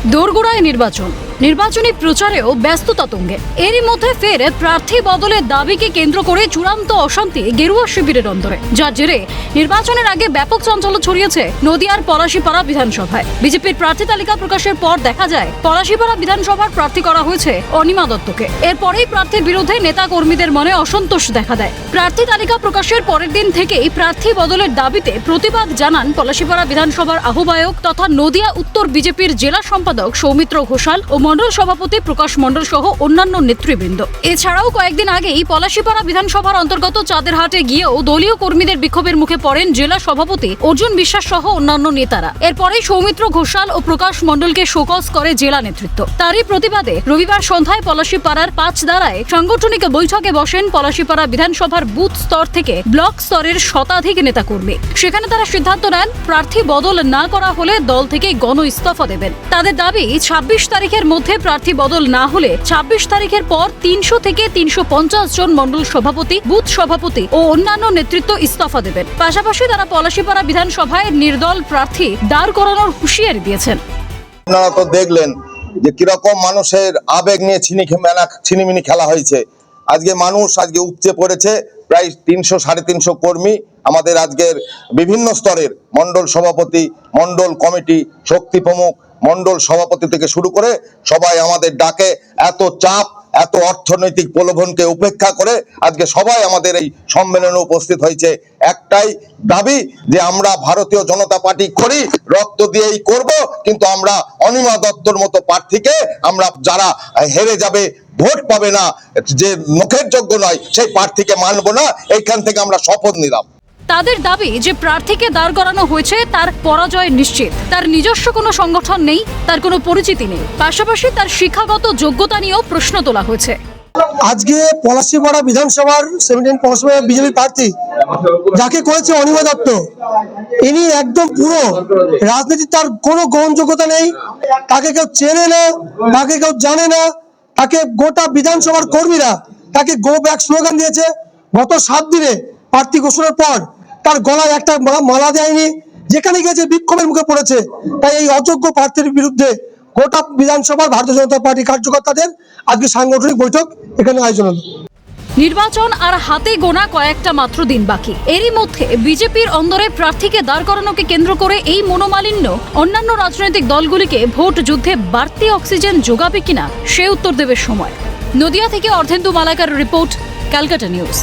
দোরগোড়ায় নির্বাচনী প্রচারেও ব্যস্ততা তুঙ্গে। এরই মধ্যে ফের প্রার্থী বদলের দাবিকে কেন্দ্র করে চূড়ান্ত অশান্তি গেরুয়া শিবিরের অন্তরে, যার জেরে নির্বাচনের আগে ব্যাপক চাঞ্চল্য ছড়িয়েছে নদিয়ার পলাশীপাড়া বিধানসভায়। বিজেপির প্রার্থী তালিকা প্রকাশের পর দেখা যায় পলাশীপাড়া বিধানসভার প্রার্থী করা হয়েছে অনিমা দত্তকে। এরপরেই প্রার্থীর বিরুদ্ধে নেতা কর্মীদের মনে অসন্তোষ দেখা দেয়। প্রার্থী তালিকা প্রকাশের পরের দিন থেকেই প্রার্থী বদলের দাবিতে প্রতিবাদ জানান পলাশীপাড়া বিধানসভার আহ্বায়ক তথা নদিয়া উত্তর বিজেপির জেলা সম্পাদক সৌমিত্র ঘোষাল ও মণ্ডল সভাপতি প্রকাশ মণ্ডল সহ অন্যান্য নেতৃবৃন্দ। এছাড়াও কয়েকদিন আগেই পলাশীপাড়া বিধানসভার অন্তর্গত চাঁদেরহাটে গিয়েও দলীয় কর্মীদের বিক্ষোভের মুখে পড়েন জেলা সভাপতি অর্জুন বিশ্বাস সহ অন্যান্য নেতারা। এরপরেই সৌমিত্র ঘোষাল ও প্রকাশ মণ্ডলকে শোকজ করে জেলা নেতৃত্ব। তারই প্রতিবাদে রবিবার সন্ধ্যায় পলাশীপাড়ার ৫ দাঁড়ায় সাংগঠনিক বৈঠকে বসেন পলাশীপাড়া বিধানসভার বুথ স্তর থেকে ব্লক স্তরের শতাধিক নেতাকর্মী। সেখানে তারা সিদ্ধান্ত নেন প্রার্থী বদল না করা হলে দল থেকে গণ ইস্তফা দেবেন। তাদের দাবি ২৬ তারিখের মধ্যে প্রার্থী বদল না হলে ২৬ তারিখের পর ৩০০ থেকে ৩৫০ জন মণ্ডল সভাপতি, বুথ সভাপতি ও অন্যান্য নেতৃত্ব ইস্তফা দেবেন। পাশাপাশি তারা পলাশীপাড়া বিধানসভায় নির্দল প্রার্থী দাঁড় করানোর হুঁশিয়ারি দিয়েছেন। আপনারা তো দেখলেন যে কিরকম মানুষের আবেগ নিয়ে ছিনিমিনি খেলা হয়েছে। আজকে মানুষ উপচে পড়েছে। প্রায় ৩০০-৩৫০ কর্মী আমাদের আজকের বিভিন্ন স্তরের মণ্ডল সভাপতি, মণ্ডল কমিটি, শক্তি প্রমুখ, মণ্ডল সভাপতি থেকে শুরু করে সবাই আমাদের ডাকে এত চাপ, এত অর্থনৈতিক প্রলোভনকে উপেক্ষা করে আজকে সবাই আমাদের এই সম্মেলনে উপস্থিত হয়েছে। একটাই দাবি যে আমরা ভারতীয় জনতা পার্টি করি, রক্ত দিয়েই করব, কিন্তু আমরা অনিমা দত্তর মতো প্রার্থীকে আমরা যারা হেরে যাবে, ভোট পাবে না, যে মুখের যোগ্য নয়, সেই প্রার্থীকে মানব না। এইখান থেকে আমরা শপথ নিলাম। তাদের দাবি যে প্রার্থীকে দাঁড় করানো হয়েছে তার পরাজয় নিশ্চিত। তার নিজস্ব কোনো সংগঠন নেই, তার কোনো পরিচিতি নেই। পাশাপাশি তার শিক্ষাগত যোগ্যতা নিয়েও প্রশ্ন তোলা হয়েছে। আজকে পলাশীপাড়া বিধানসভার 17 পৌরসভা বিজেপি প্রার্থী যাকে করেছে অনিমা দত্ত, ইনি একদম পুরো রাজনীতি, তার কোনো গ্রহণযোগ্যতা নেই। তাকে কেউ চেনে না, তাকে কেউ জানে না। তাকে গোটা বিধানসভার কর্মীরা তাকে গো ব্যাক স্লোগান দিয়েছে। গত 7 দিনে প্রার্থী ঘোষণার পর তার গলায় একটা মালা দেয়নি, যেখানে গিয়েছে বিক্ষোভের মুখে পড়েছে। তাই এই অযোগ্য প্রার্থীর বিরুদ্ধে গোটা বিধানসভার ভারতীয় জনতা পার্টি কার্যকর্তাদের আজকে সাংগঠনিক বৈঠক এখানে আয়োজন হলো। নির্বাচন আর হাতে গোনা কয়েকটা মাত্র দিন বাকি। এরই মধ্যে বিজেপির অন্দরে প্রার্থীকে দাঁড় করানোকে কেন্দ্র করে এই মনোমালিন্য অন্যান্য রাজনৈতিক দলগুলিকে ভোট যুদ্ধে বাড়তি অক্সিজেন যোগাবে কিনা সে উত্তর দেবে সময়। নদিয়া থেকে অর্ধেন্দু মালাকার রিপোর্ট, ক্যালকাটা নিউজ।